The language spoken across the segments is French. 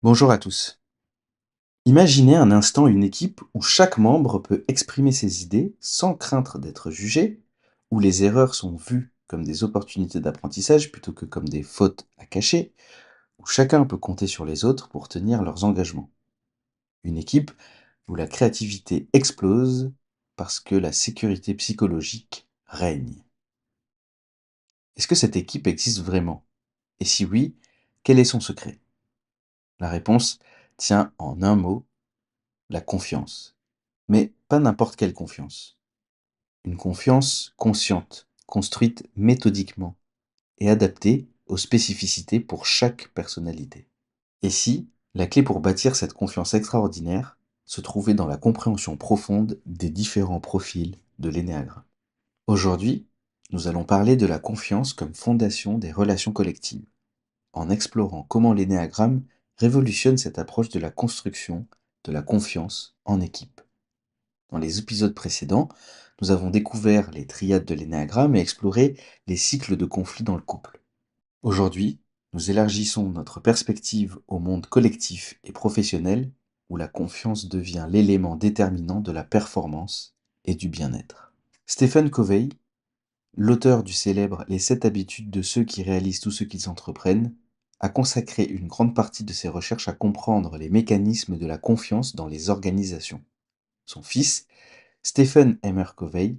Bonjour à tous. Imaginez un instant une équipe où chaque membre peut exprimer ses idées sans craindre d'être jugé, où les erreurs sont vues comme des opportunités d'apprentissage plutôt que comme des fautes à cacher, où chacun peut compter sur les autres pour tenir leurs engagements. Une équipe où la créativité explose parce que la sécurité psychologique règne. Est-ce que cette équipe existe vraiment? Et si oui, quel est son secret? La réponse tient en un mot: la confiance. Mais pas n'importe quelle confiance. Une confiance consciente, construite méthodiquement et adaptée aux spécificités pour chaque personnalité. Et si la clé pour bâtir cette confiance extraordinaire se trouvait dans la compréhension profonde des différents profils de l'énéagramme? Aujourd'hui, nous allons parler de la confiance comme fondation des relations collectives, en explorant comment l'énéagramme révolutionne cette approche de la construction de la confiance en équipe. Dans les épisodes précédents, nous avons découvert les triades de l'énéagramme et exploré les cycles de conflits dans le couple. Aujourd'hui, nous élargissons notre perspective au monde collectif et professionnel où la confiance devient l'élément déterminant de la performance et du bien-être. Stephen Covey, l'auteur du célèbre Les 7 habitudes de ceux qui réalisent tout ce qu'ils entreprennent, a consacré une grande partie de ses recherches à comprendre les mécanismes de la confiance dans les organisations. Son fils, Stephen Emmer Covey,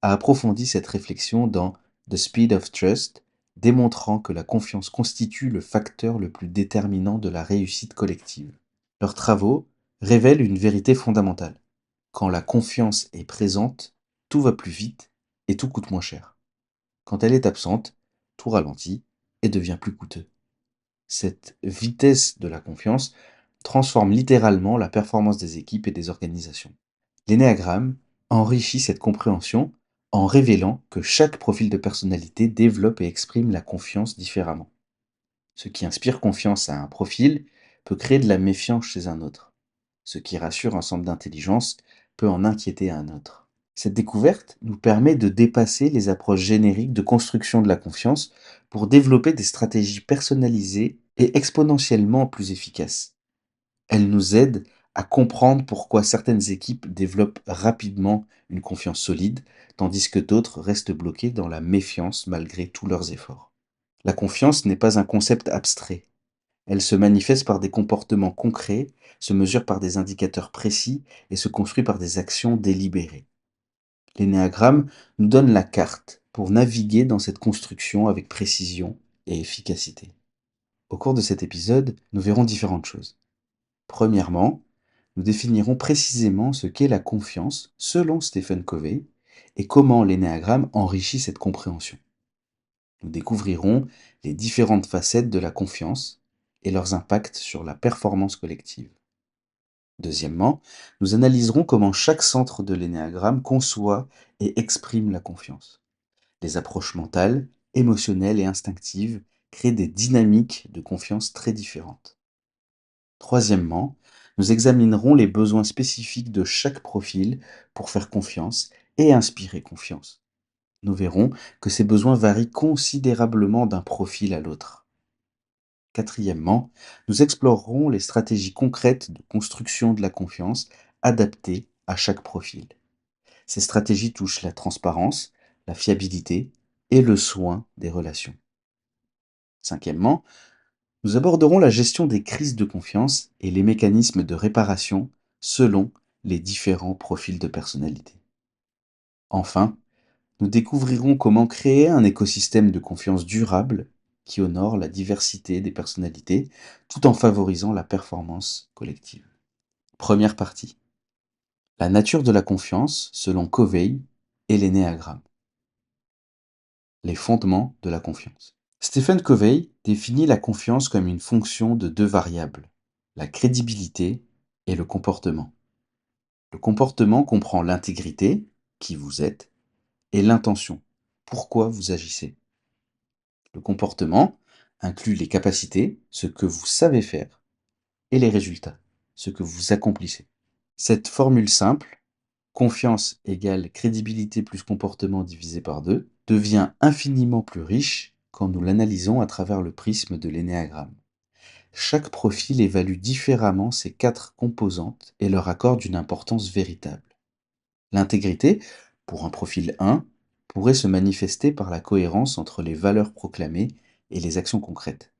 a approfondi cette réflexion dans The Speed of Trust, démontrant que la confiance constitue le facteur le plus déterminant de la réussite collective. Leurs travaux révèlent une vérité fondamentale. Quand la confiance est présente, tout va plus vite et tout coûte moins cher. Quand elle est absente, tout ralentit et devient plus coûteux. Cette vitesse de la confiance transforme littéralement la performance des équipes et des organisations. L'énéagramme enrichit cette compréhension en révélant que chaque profil de personnalité développe et exprime la confiance différemment. Ce qui inspire confiance à un profil peut créer de la méfiance chez un autre. Ce qui rassure un centre d'intelligence peut en inquiéter un autre. Cette découverte nous permet de dépasser les approches génériques de construction de la confiance pour développer des stratégies personnalisées et exponentiellement plus efficaces. Elle nous aide à comprendre pourquoi certaines équipes développent rapidement une confiance solide, tandis que d'autres restent bloquées dans la méfiance malgré tous leurs efforts. La confiance n'est pas un concept abstrait. Elle se manifeste par des comportements concrets, se mesure par des indicateurs précis et se construit par des actions délibérées. L'énéagramme nous donne la carte pour naviguer dans cette construction avec précision et efficacité. Au cours de cet épisode, nous verrons différentes choses. Premièrement, nous définirons précisément ce qu'est la confiance selon Stephen Covey et comment l'énéagramme enrichit cette compréhension. Nous découvrirons les différentes facettes de la confiance et leurs impacts sur la performance collective. Deuxièmement, nous analyserons comment chaque centre de l'énéagramme conçoit et exprime la confiance. Les approches mentales, émotionnelles et instinctives créent des dynamiques de confiance très différentes. Troisièmement, nous examinerons les besoins spécifiques de chaque profil pour faire confiance et inspirer confiance. Nous verrons que ces besoins varient considérablement d'un profil à l'autre. Quatrièmement, nous explorerons les stratégies concrètes de construction de la confiance adaptées à chaque profil. Ces stratégies touchent la transparence, la fiabilité et le soin des relations. Cinquièmement, nous aborderons la gestion des crises de confiance et les mécanismes de réparation selon les différents profils de personnalité. Enfin, nous découvrirons comment créer un écosystème de confiance durable qui honore la diversité des personnalités tout en favorisant la performance collective. Première partie. La nature de la confiance selon Covey et l'énéagramme. Les fondements de la confiance. Stephen Covey définit la confiance comme une fonction de deux variables, la crédibilité et le comportement. Le comportement comprend l'intégrité, qui vous êtes, et l'intention, pourquoi vous agissez. Le comportement inclut les capacités, ce que vous savez faire, et les résultats, ce que vous accomplissez. Cette formule simple, confiance égale crédibilité plus comportement divisé par 2, devient infiniment plus riche quand nous l'analysons à travers le prisme de l'énéagramme. Chaque profil évalue différemment ces quatre composantes et leur accorde une importance véritable. L'intégrité, pour un profil 1, pourrait se manifester par la cohérence entre les valeurs proclamées et les actions concrètes.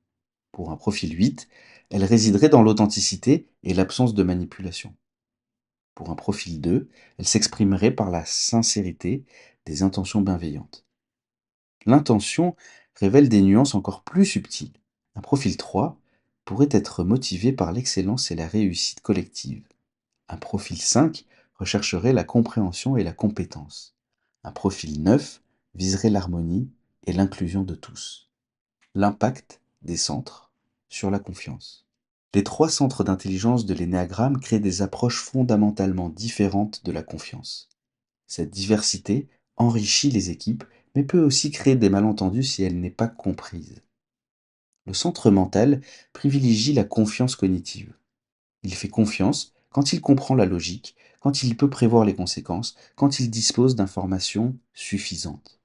Pour un profil 8, elle résiderait dans l'authenticité et l'absence de manipulation. Pour un profil 2, elle s'exprimerait par la sincérité des intentions bienveillantes. L'intention révèle des nuances encore plus subtiles. Un profil 3 pourrait être motivé par l'excellence et la réussite collective. Un profil 5 rechercherait la compréhension et la compétence. Un profil 9 viserait l'harmonie et l'inclusion de tous. L'impact des centres sur la confiance. Les trois centres d'intelligence de l'énéagramme créent des approches fondamentalement différentes de la confiance. Cette diversité enrichit les équipes, mais peut aussi créer des malentendus si elle n'est pas comprise. Le centre mental privilégie la confiance cognitive. Il fait confiance quand il comprend la logique, quand il peut prévoir les conséquences, quand il dispose d'informations suffisantes.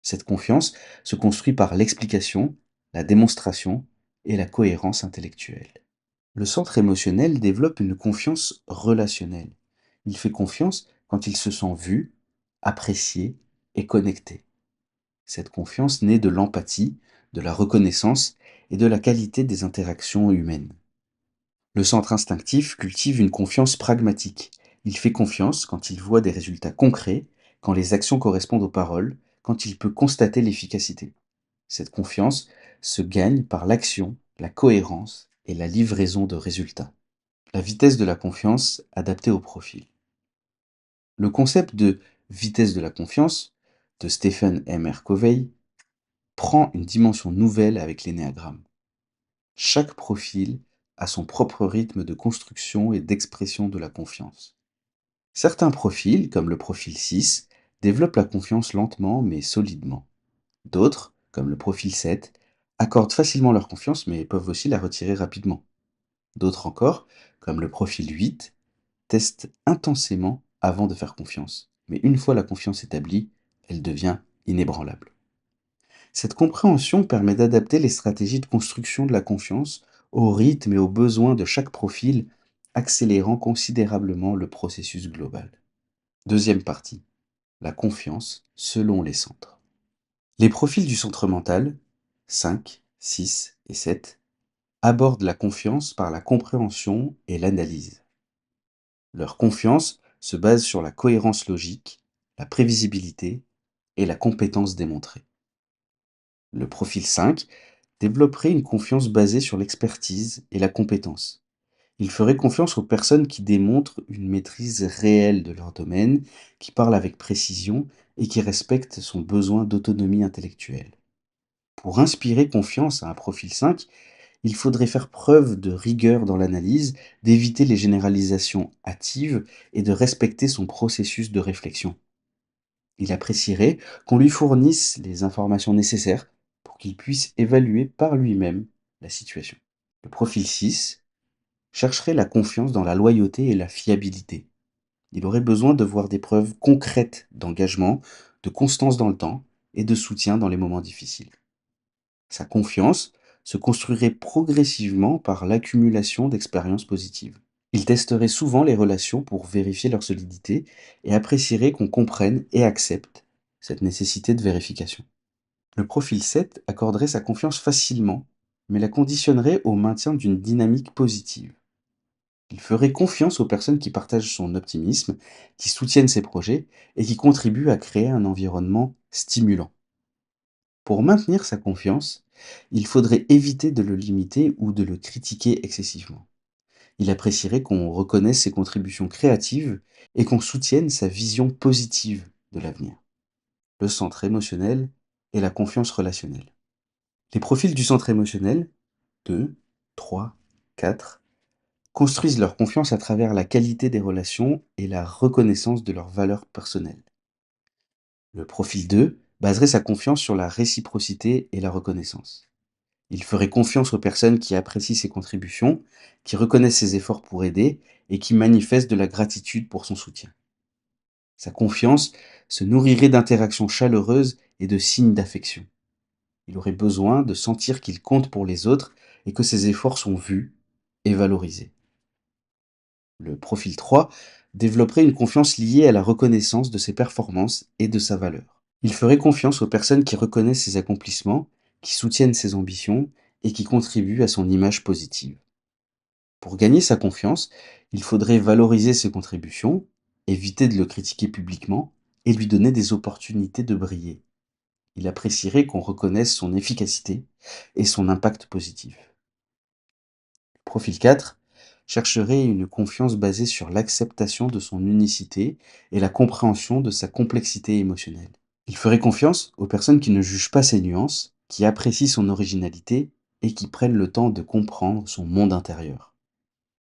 Cette confiance se construit par l'explication, la démonstration et la cohérence intellectuelle. Le centre émotionnel développe une confiance relationnelle. Il fait confiance quand il se sent vu, apprécié et connecté. Cette confiance naît de l'empathie, de la reconnaissance et de la qualité des interactions humaines. Le centre instinctif cultive une confiance pragmatique. Il fait confiance quand il voit des résultats concrets, quand les actions correspondent aux paroles, quand il peut constater l'efficacité. Cette confiance se gagne par l'action, la cohérence et la livraison de résultats. La vitesse de la confiance adaptée au profil. Le concept de vitesse de la confiance de Stephen M. R. Covey prend une dimension nouvelle avec l'énéagramme. Chaque profil a son propre rythme de construction et d'expression de la confiance. Certains profils, comme le profil 6, développent la confiance lentement mais solidement. D'autres, comme le profil 7, accordent facilement leur confiance mais peuvent aussi la retirer rapidement. D'autres encore, comme le profil 8, testent intensément avant de faire confiance. Mais une fois la confiance établie, elle devient inébranlable. Cette compréhension permet d'adapter les stratégies de construction de la confiance au rythme et aux besoins de chaque profil, accélérant considérablement le processus global. Deuxième partie, la confiance selon les centres. Les profils du centre mental, 5, 6 et 7, abordent la confiance par la compréhension et l'analyse. Leur confiance se base sur la cohérence logique, la prévisibilité et la compétence démontrée. Le profil 5 développerait une confiance basée sur l'expertise et la compétence. Il ferait confiance aux personnes qui démontrent une maîtrise réelle de leur domaine, qui parlent avec précision et qui respectent son besoin d'autonomie intellectuelle. Pour inspirer confiance à un profil 5, il faudrait faire preuve de rigueur dans l'analyse, d'éviter les généralisations hâtives et de respecter son processus de réflexion. Il apprécierait qu'on lui fournisse les informations nécessaires pour qu'il puisse évaluer par lui-même la situation. Le profil 6 chercherait la confiance dans la loyauté et la fiabilité. Il aurait besoin de voir des preuves concrètes d'engagement, de constance dans le temps et de soutien dans les moments difficiles. Sa confiance se construirait progressivement par l'accumulation d'expériences positives. Il testerait souvent les relations pour vérifier leur solidité et apprécierait qu'on comprenne et accepte cette nécessité de vérification. Le profil 7 accorderait sa confiance facilement, mais la conditionnerait au maintien d'une dynamique positive. Il ferait confiance aux personnes qui partagent son optimisme, qui soutiennent ses projets et qui contribuent à créer un environnement stimulant. Pour maintenir sa confiance, il faudrait éviter de le limiter ou de le critiquer excessivement. Il apprécierait qu'on reconnaisse ses contributions créatives et qu'on soutienne sa vision positive de l'avenir. Le centre émotionnel et la confiance relationnelle. Les profils du centre émotionnel, 2, 3, 4, construisent leur confiance à travers la qualité des relations et la reconnaissance de leurs valeurs personnelles. Le profil 2 baserait sa confiance sur la réciprocité et la reconnaissance. Il ferait confiance aux personnes qui apprécient ses contributions, qui reconnaissent ses efforts pour aider et qui manifestent de la gratitude pour son soutien. Sa confiance se nourrirait d'interactions chaleureuses et de signes d'affection. Il aurait besoin de sentir qu'il compte pour les autres et que ses efforts sont vus et valorisés. Le profil 3 développerait une confiance liée à la reconnaissance de ses performances et de sa valeur. Il ferait confiance aux personnes qui reconnaissent ses accomplissements, qui soutiennent ses ambitions et qui contribuent à son image positive. Pour gagner sa confiance, il faudrait valoriser ses contributions, éviter de le critiquer publiquement et lui donner des opportunités de briller. Il apprécierait qu'on reconnaisse son efficacité et son impact positif. Profil 4 chercherait une confiance basée sur l'acceptation de son unicité et la compréhension de sa complexité émotionnelle. Il ferait confiance aux personnes qui ne jugent pas ses nuances, qui apprécient son originalité et qui prennent le temps de comprendre son monde intérieur.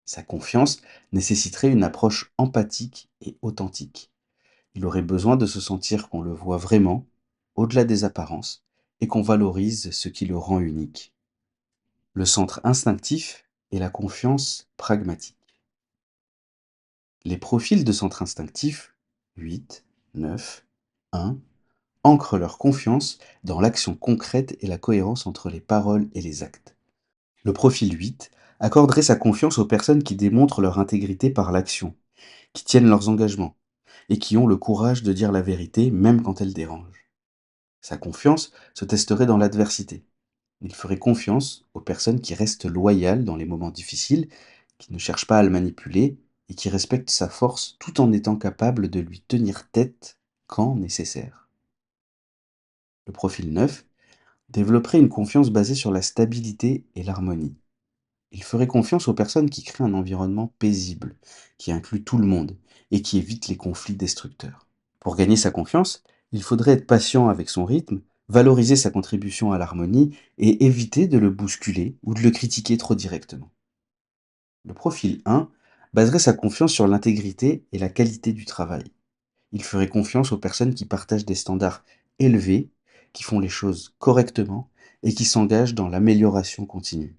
Sa confiance nécessiterait une approche empathique et authentique. Il aurait besoin de se sentir qu'on le voit vraiment, au-delà des apparences, et qu'on valorise ce qui le rend unique. Le centre instinctif et la confiance pragmatique. Les profils de centre instinctif, 8, 9, 1, ancrent leur confiance dans l'action concrète et la cohérence entre les paroles et les actes. Le profil 8 accorderait sa confiance aux personnes qui démontrent leur intégrité par l'action, qui tiennent leurs engagements et qui ont le courage de dire la vérité même quand elle dérange. Sa confiance se testerait dans l'adversité. Il ferait confiance aux personnes qui restent loyales dans les moments difficiles, qui ne cherchent pas à le manipuler et qui respectent sa force tout en étant capables de lui tenir tête quand nécessaire. Le profil 9 développerait une confiance basée sur la stabilité et l'harmonie. Il ferait confiance aux personnes qui créent un environnement paisible, qui inclut tout le monde et qui évite les conflits destructeurs. Pour gagner sa confiance, il faudrait être patient avec son rythme, valoriser sa contribution à l'harmonie et éviter de le bousculer ou de le critiquer trop directement. Le profil 1 baserait sa confiance sur l'intégrité et la qualité du travail. Il ferait confiance aux personnes qui partagent des standards élevés, qui font les choses correctement et qui s'engagent dans l'amélioration continue.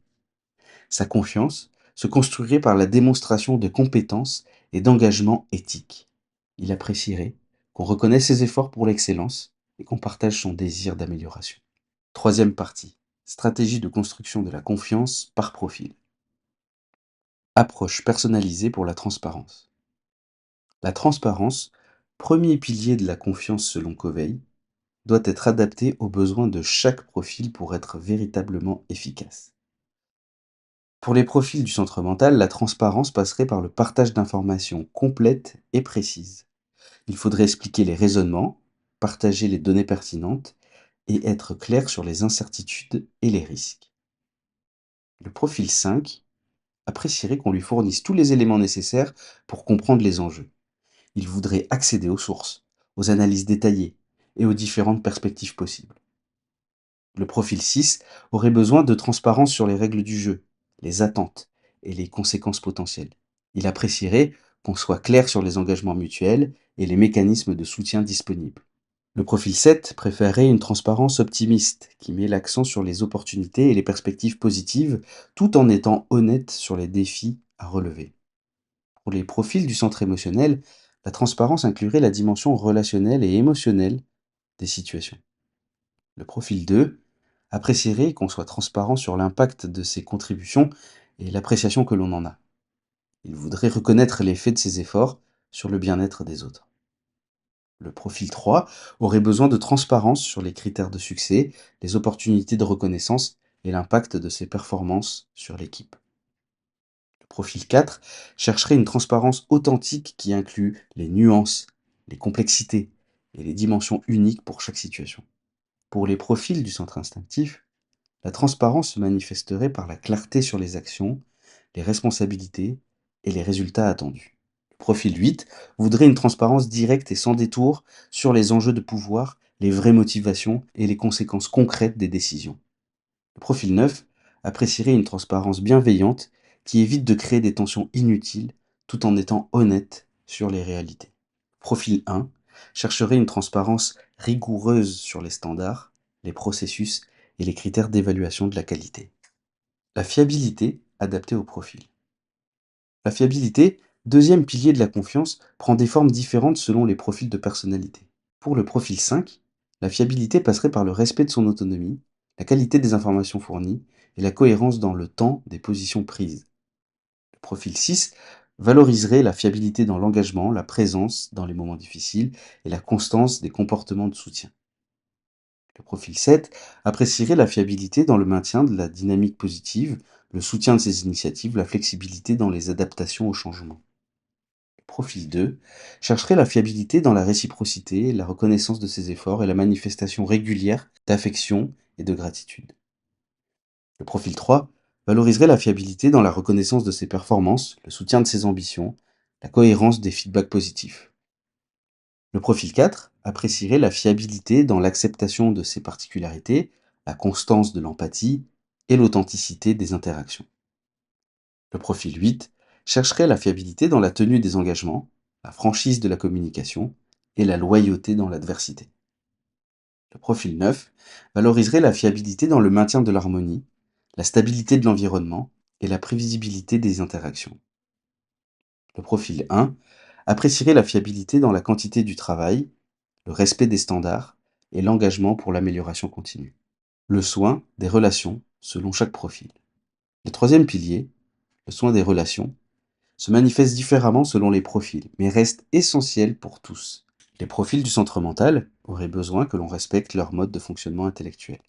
Sa confiance se construirait par la démonstration de compétences et d'engagement éthique. Il apprécierait qu'on reconnaisse ses efforts pour l'excellence et qu'on partage son désir d'amélioration. Troisième partie. Stratégie de construction de la confiance par profil. Approche personnalisée pour la transparence. La transparence, premier pilier de la confiance selon Covey, doit être adaptée aux besoins de chaque profil pour être véritablement efficace. Pour les profils du centre mental, la transparence passerait par le partage d'informations complètes et précises. Il faudrait expliquer les raisonnements, partager les données pertinentes et être clair sur les incertitudes et les risques. Le profil 5 apprécierait qu'on lui fournisse tous les éléments nécessaires pour comprendre les enjeux. Il voudrait accéder aux sources, aux analyses détaillées et aux différentes perspectives possibles. Le profil 6 aurait besoin de transparence sur les règles du jeu, les attentes et les conséquences potentielles. Il apprécierait qu'on soit clair sur les engagements mutuels et les mécanismes de soutien disponibles. Le profil 7 préférerait une transparence optimiste qui met l'accent sur les opportunités et les perspectives positives tout en étant honnête sur les défis à relever. Pour les profils du centre émotionnel, la transparence inclurait la dimension relationnelle et émotionnelle des situations. Le profil 2 apprécierait qu'on soit transparent sur l'impact de ses contributions et l'appréciation que l'on en a. Il voudrait reconnaître l'effet de ses efforts sur le bien-être des autres. Le profil 3 aurait besoin de transparence sur les critères de succès, les opportunités de reconnaissance et l'impact de ses performances sur l'équipe. Le profil 4 chercherait une transparence authentique qui inclut les nuances, les complexités et les dimensions uniques pour chaque situation. Pour les profils du centre instinctif, la transparence se manifesterait par la clarté sur les actions, les responsabilités et les résultats attendus. Le profil 8 voudrait une transparence directe et sans détour sur les enjeux de pouvoir, les vraies motivations et les conséquences concrètes des décisions. Le profil 9 apprécierait une transparence bienveillante qui évite de créer des tensions inutiles tout en étant honnête sur les réalités. Le profil 1 chercherait une transparence rigoureuse sur les standards, les processus et les critères d'évaluation de la qualité. La fiabilité adaptée au profil. La fiabilité, deuxième pilier de la confiance, prend des formes différentes selon les profils de personnalité. Pour le profil 5, la fiabilité passerait par le respect de son autonomie, la qualité des informations fournies et la cohérence dans le temps des positions prises. Le profil 6 valoriserait la fiabilité dans l'engagement, la présence dans les moments difficiles et la constance des comportements de soutien. Le profil 7 apprécierait la fiabilité dans le maintien de la dynamique positive, le soutien de ses initiatives, la flexibilité dans les adaptations au changement. Le profil 2 chercherait la fiabilité dans la réciprocité, la reconnaissance de ses efforts et la manifestation régulière d'affection et de gratitude. Le profil 3 valoriserait la fiabilité dans la reconnaissance de ses performances, le soutien de ses ambitions, la cohérence des feedbacks positifs. Le profil 4 apprécierait la fiabilité dans l'acceptation de ses particularités, la constance de l'empathie et l'authenticité des interactions. Le profil 8 chercherait la fiabilité dans la tenue des engagements, la franchise de la communication et la loyauté dans l'adversité. Le profil 9 valoriserait la fiabilité dans le maintien de l'harmonie, la stabilité de l'environnement et la prévisibilité des interactions. Le profil 1 apprécierait la fiabilité dans la quantité du travail, le respect des standards et l'engagement pour l'amélioration continue. Le soin des relations selon chaque profil. Le troisième pilier, le soin des relations, se manifeste différemment selon les profils, mais reste essentiel pour tous. Les profils du centre mental auraient besoin que l'on respecte leur mode de fonctionnement intellectuel.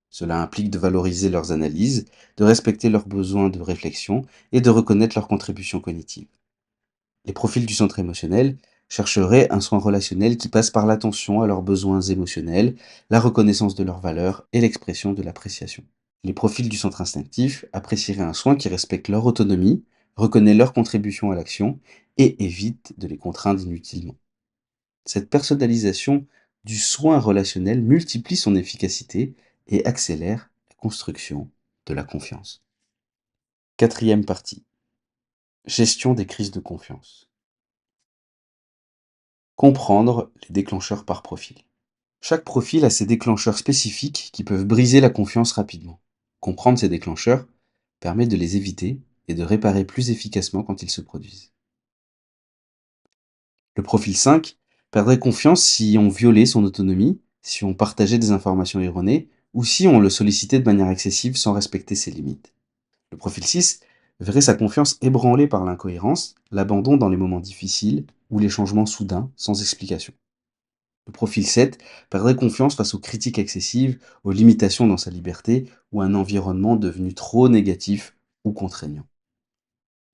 Cela implique de valoriser leurs analyses, de respecter leurs besoins de réflexion et de reconnaître leurs contributions cognitives. Les profils du centre émotionnel chercheraient un soin relationnel qui passe par l'attention à leurs besoins émotionnels, la reconnaissance de leurs valeurs et l'expression de l'appréciation. Les profils du centre instinctif apprécieraient un soin qui respecte leur autonomie, reconnaît leur contribution à l'action et évite de les contraindre inutilement. Cette personnalisation du soin relationnel multiplie son efficacité et accélère la construction de la confiance. Quatrième partie. Gestion des crises de confiance. Comprendre les déclencheurs par profil. Chaque profil a ses déclencheurs spécifiques qui peuvent briser la confiance rapidement. Comprendre ces déclencheurs permet de les éviter et de réparer plus efficacement quand ils se produisent. Le profil 5 perdrait confiance si on violait son autonomie, si on partageait des informations erronées ou si on le sollicitait de manière excessive sans respecter ses limites. Le profil 6 verrait sa confiance ébranlée par l'incohérence, l'abandon dans les moments difficiles ou les changements soudains sans explication. Le profil 7 perdrait confiance face aux critiques excessives, aux limitations dans sa liberté ou à un environnement devenu trop négatif ou contraignant.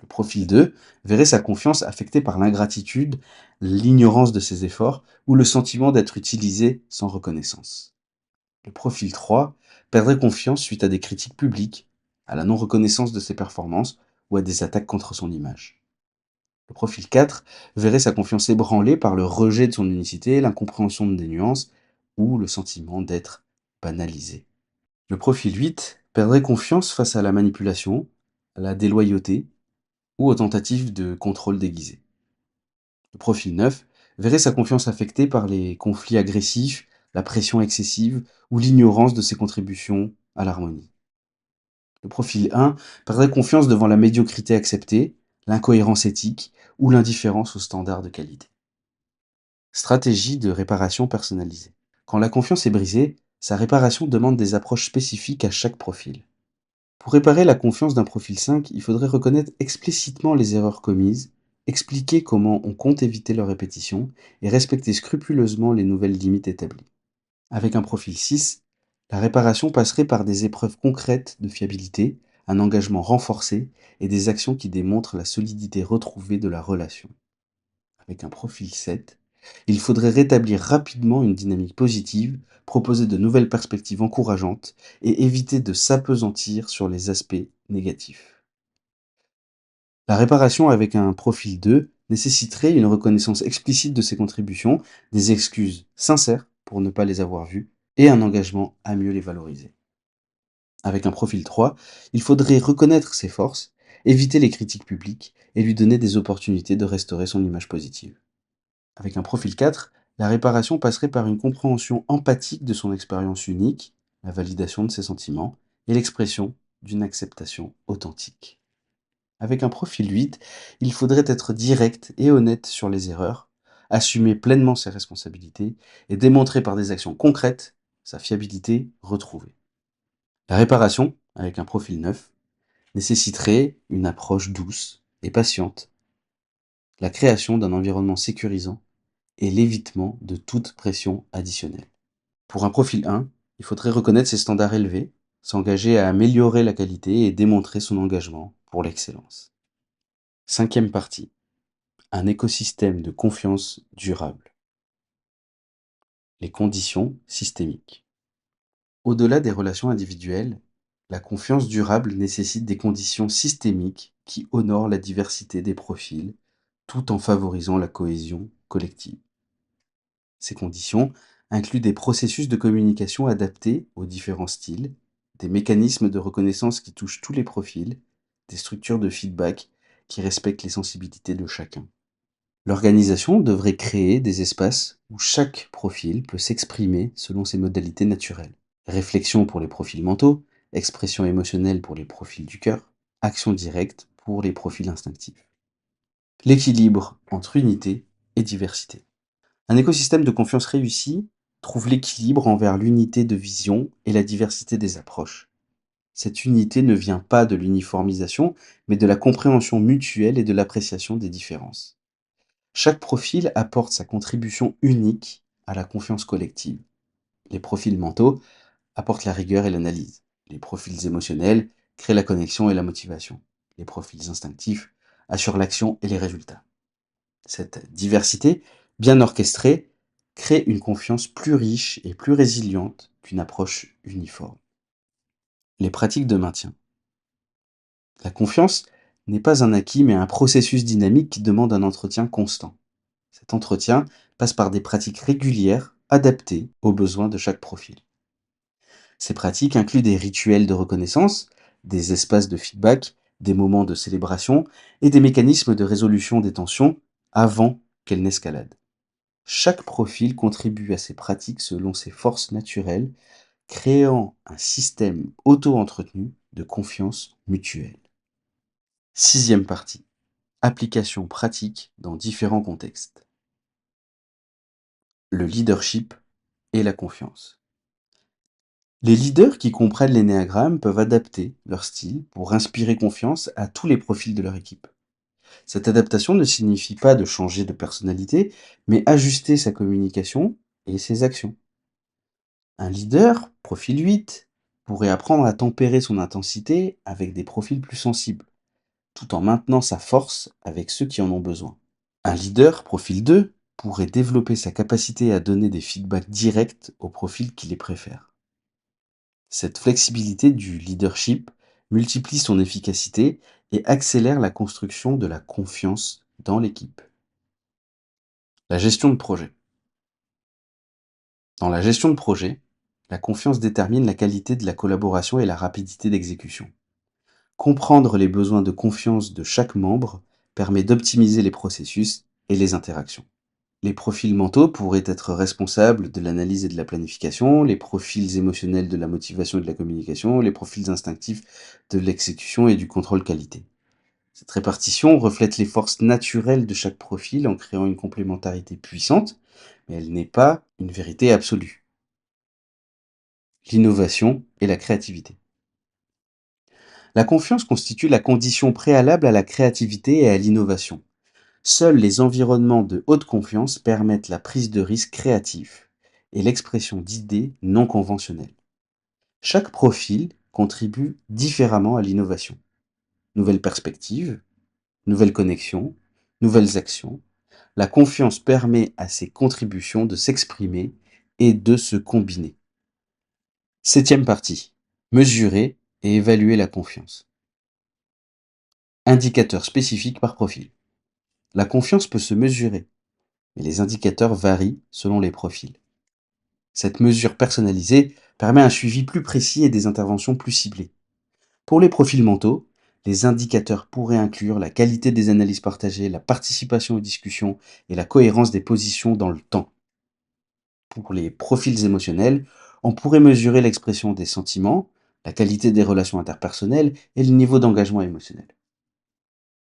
Le profil 2 verrait sa confiance affectée par l'ingratitude, l'ignorance de ses efforts ou le sentiment d'être utilisé sans reconnaissance. Le profil 3 perdrait confiance suite à des critiques publiques, à la non-reconnaissance de ses performances ou à des attaques contre son image. Le profil 4 verrait sa confiance ébranlée par le rejet de son unicité, l'incompréhension des nuances ou le sentiment d'être banalisé. Le profil 8 perdrait confiance face à la manipulation, à la déloyauté ou aux tentatives de contrôle déguisé. Le profil 9 verrait sa confiance affectée par les conflits agressifs, la pression excessive ou l'ignorance de ses contributions à l'harmonie. Le profil 1 perdrait confiance devant la médiocrité acceptée, l'incohérence éthique ou l'indifférence aux standards de qualité. Stratégie de réparation personnalisée. Quand la confiance est brisée, sa réparation demande des approches spécifiques à chaque profil. Pour réparer la confiance d'un profil 5, il faudrait reconnaître explicitement les erreurs commises, expliquer comment on compte éviter leur répétition et respecter scrupuleusement les nouvelles limites établies. Avec un profil 6, la réparation passerait par des épreuves concrètes de fiabilité, un engagement renforcé et des actions qui démontrent la solidité retrouvée de la relation. Avec un profil 7, il faudrait rétablir rapidement une dynamique positive, proposer de nouvelles perspectives encourageantes et éviter de s'appesantir sur les aspects négatifs. La réparation avec un profil 2 nécessiterait une reconnaissance explicite de ses contributions, des excuses sincères pour ne pas les avoir vues et un engagement à mieux les valoriser. Avec un profil 3, il faudrait reconnaître ses forces, éviter les critiques publiques et lui donner des opportunités de restaurer son image positive. Avec un profil 4, la réparation passerait par une compréhension empathique de son expérience unique, la validation de ses sentiments et l'expression d'une acceptation authentique. Avec un profil 8, il faudrait être direct et honnête sur les erreurs, assumer pleinement ses responsabilités et démontrer par des actions concrètes sa fiabilité retrouvée. La réparation avec un profil neuf, nécessiterait une approche douce et patiente, la création d'un environnement sécurisant et l'évitement de toute pression additionnelle. Pour un profil 1, il faudrait reconnaître ses standards élevés, s'engager à améliorer la qualité et démontrer son engagement pour l'excellence. Cinquième partie, un écosystème de confiance durable. Les conditions systémiques. Au-delà des relations individuelles, la confiance durable nécessite des conditions systémiques qui honorent la diversité des profils tout en favorisant la cohésion collective. Ces conditions incluent des processus de communication adaptés aux différents styles, des mécanismes de reconnaissance qui touchent tous les profils, des structures de feedback qui respectent les sensibilités de chacun. L'organisation devrait créer des espaces où chaque profil peut s'exprimer selon ses modalités naturelles. Réflexion pour les profils mentaux, expression émotionnelle pour les profils du cœur, action directe pour les profils instinctifs. L'équilibre entre unité et diversité. Un écosystème de confiance réussi trouve l'équilibre envers l'unité de vision et la diversité des approches. Cette unité ne vient pas de l'uniformisation, mais de la compréhension mutuelle et de l'appréciation des différences. Chaque profil apporte sa contribution unique à la confiance collective. Les profils mentaux apportent la rigueur et l'analyse. Les profils émotionnels créent la connexion et la motivation. Les profils instinctifs assurent l'action et les résultats. Cette diversité, bien orchestrée, crée une confiance plus riche et plus résiliente qu'une approche uniforme. Les pratiques de maintien. La confiance n'est pas un acquis mais un processus dynamique qui demande un entretien constant. Cet entretien passe par des pratiques régulières adaptées aux besoins de chaque profil. Ces pratiques incluent des rituels de reconnaissance, des espaces de feedback, des moments de célébration et des mécanismes de résolution des tensions avant qu'elles n'escaladent. Chaque profil contribue à ces pratiques selon ses forces naturelles, créant un système auto-entretenu de confiance mutuelle. Sixième partie. Application pratique dans différents contextes. Le leadership et la confiance. Les leaders qui comprennent l'énéagramme peuvent adapter leur style pour inspirer confiance à tous les profils de leur équipe. Cette adaptation ne signifie pas de changer de personnalité, mais ajuster sa communication et ses actions. Un leader, profil 8, pourrait apprendre à tempérer son intensité avec des profils plus sensibles, tout en maintenant sa force avec ceux qui en ont besoin. Un leader, profil 2, pourrait développer sa capacité à donner des feedbacks directs aux profils qui les préfèrent. Cette flexibilité du leadership multiplie son efficacité et accélère la construction de la confiance dans l'équipe. La gestion de projet. Dans la gestion de projet, la confiance détermine la qualité de la collaboration et la rapidité d'exécution. Comprendre les besoins de confiance de chaque membre permet d'optimiser les processus et les interactions. Les profils mentaux pourraient être responsables de l'analyse et de la planification, les profils émotionnels de la motivation et de la communication, les profils instinctifs de l'exécution et du contrôle qualité. Cette répartition reflète les forces naturelles de chaque profil en créant une complémentarité puissante, mais elle n'est pas une vérité absolue. L'innovation et la créativité. La confiance constitue la condition préalable à la créativité et à l'innovation. Seuls les environnements de haute confiance permettent la prise de risques créatifs et l'expression d'idées non conventionnelles. Chaque profil contribue différemment à l'innovation. Nouvelles perspectives, nouvelles connexions, nouvelles actions. La confiance permet à ces contributions de s'exprimer et de se combiner. Septième partie. Mesurer et évaluer la confiance. Indicateurs spécifiques par profil. La confiance peut se mesurer, mais les indicateurs varient selon les profils. Cette mesure personnalisée permet un suivi plus précis et des interventions plus ciblées. Pour les profils mentaux, les indicateurs pourraient inclure la qualité des analyses partagées, la participation aux discussions et la cohérence des positions dans le temps. Pour les profils émotionnels, on pourrait mesurer l'expression des sentiments, la qualité des relations interpersonnelles et le niveau d'engagement émotionnel.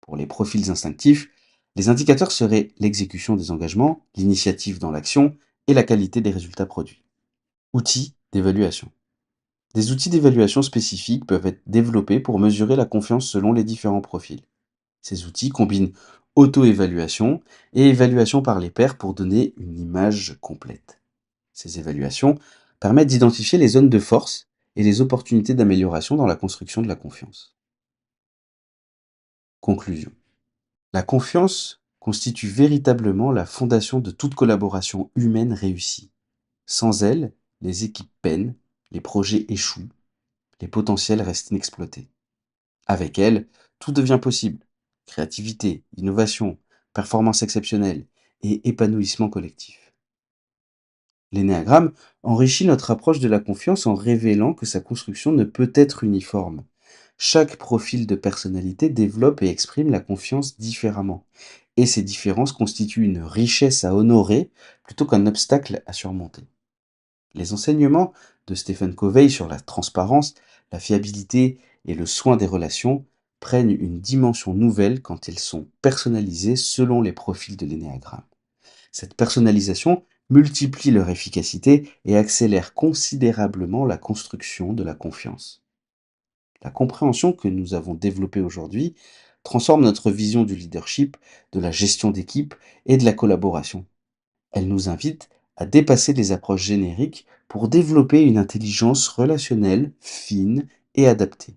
Pour les profils instinctifs, les indicateurs seraient l'exécution des engagements, l'initiative dans l'action et la qualité des résultats produits. Outils d'évaluation. Des outils d'évaluation spécifiques peuvent être développés pour mesurer la confiance selon les différents profils. Ces outils combinent auto-évaluation et évaluation par les pairs pour donner une image complète. Ces évaluations permettent d'identifier les zones de force et les opportunités d'amélioration dans la construction de la confiance. Conclusion. La confiance constitue véritablement la fondation de toute collaboration humaine réussie. Sans elle, les équipes peinent, les projets échouent, les potentiels restent inexploités. Avec elle, tout devient possible. Créativité, innovation, performance exceptionnelle et épanouissement collectif. L'énéagramme enrichit notre approche de la confiance en révélant que sa construction ne peut être uniforme. Chaque profil de personnalité développe et exprime la confiance différemment. Et ces différences constituent une richesse à honorer plutôt qu'un obstacle à surmonter. Les enseignements de Stephen Covey sur la transparence, la fiabilité et le soin des relations prennent une dimension nouvelle quand elles sont personnalisées selon les profils de l'énéagramme. Cette personnalisation multiplie leur efficacité et accélère considérablement la construction de la confiance. La compréhension que nous avons développée aujourd'hui transforme notre vision du leadership, de la gestion d'équipe et de la collaboration. Elle nous invite à dépasser les approches génériques pour développer une intelligence relationnelle fine et adaptée.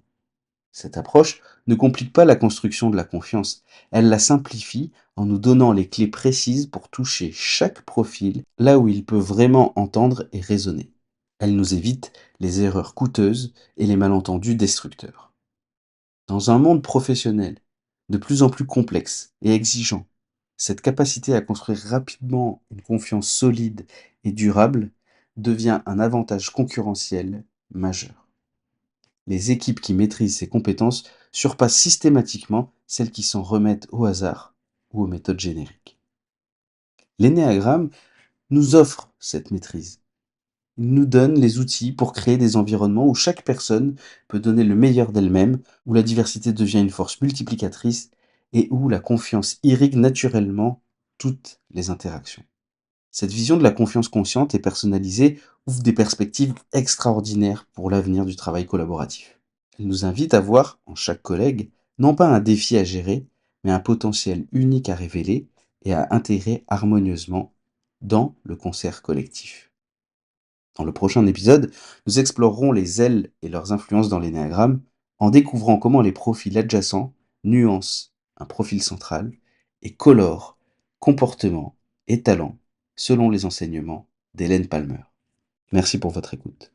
Cette approche ne complique pas la construction de la confiance, elle la simplifie en nous donnant les clés précises pour toucher chaque profil là où il peut vraiment entendre et raisonner. Elle nous évite les erreurs coûteuses et les malentendus destructeurs. Dans un monde professionnel de plus en plus complexe et exigeant, cette capacité à construire rapidement une confiance solide et durable devient un avantage concurrentiel majeur. Les équipes qui maîtrisent ces compétences surpassent systématiquement celles qui s'en remettent au hasard ou aux méthodes génériques. L'énéagramme nous offre cette maîtrise. Il nous donne les outils pour créer des environnements où chaque personne peut donner le meilleur d'elle-même, où la diversité devient une force multiplicatrice et où la confiance irrigue naturellement toutes les interactions. Cette vision de la confiance consciente et personnalisée ouvre des perspectives extraordinaires pour l'avenir du travail collaboratif. Elle nous invite à voir en chaque collègue non pas un défi à gérer, mais un potentiel unique à révéler et à intégrer harmonieusement dans le concert collectif. Dans le prochain épisode, nous explorerons les ailes et leurs influences dans l'énéagramme en découvrant comment les profils adjacents nuancent un profil central et colorent comportement et talent selon les enseignements d'Hélène Palmer. Merci pour votre écoute.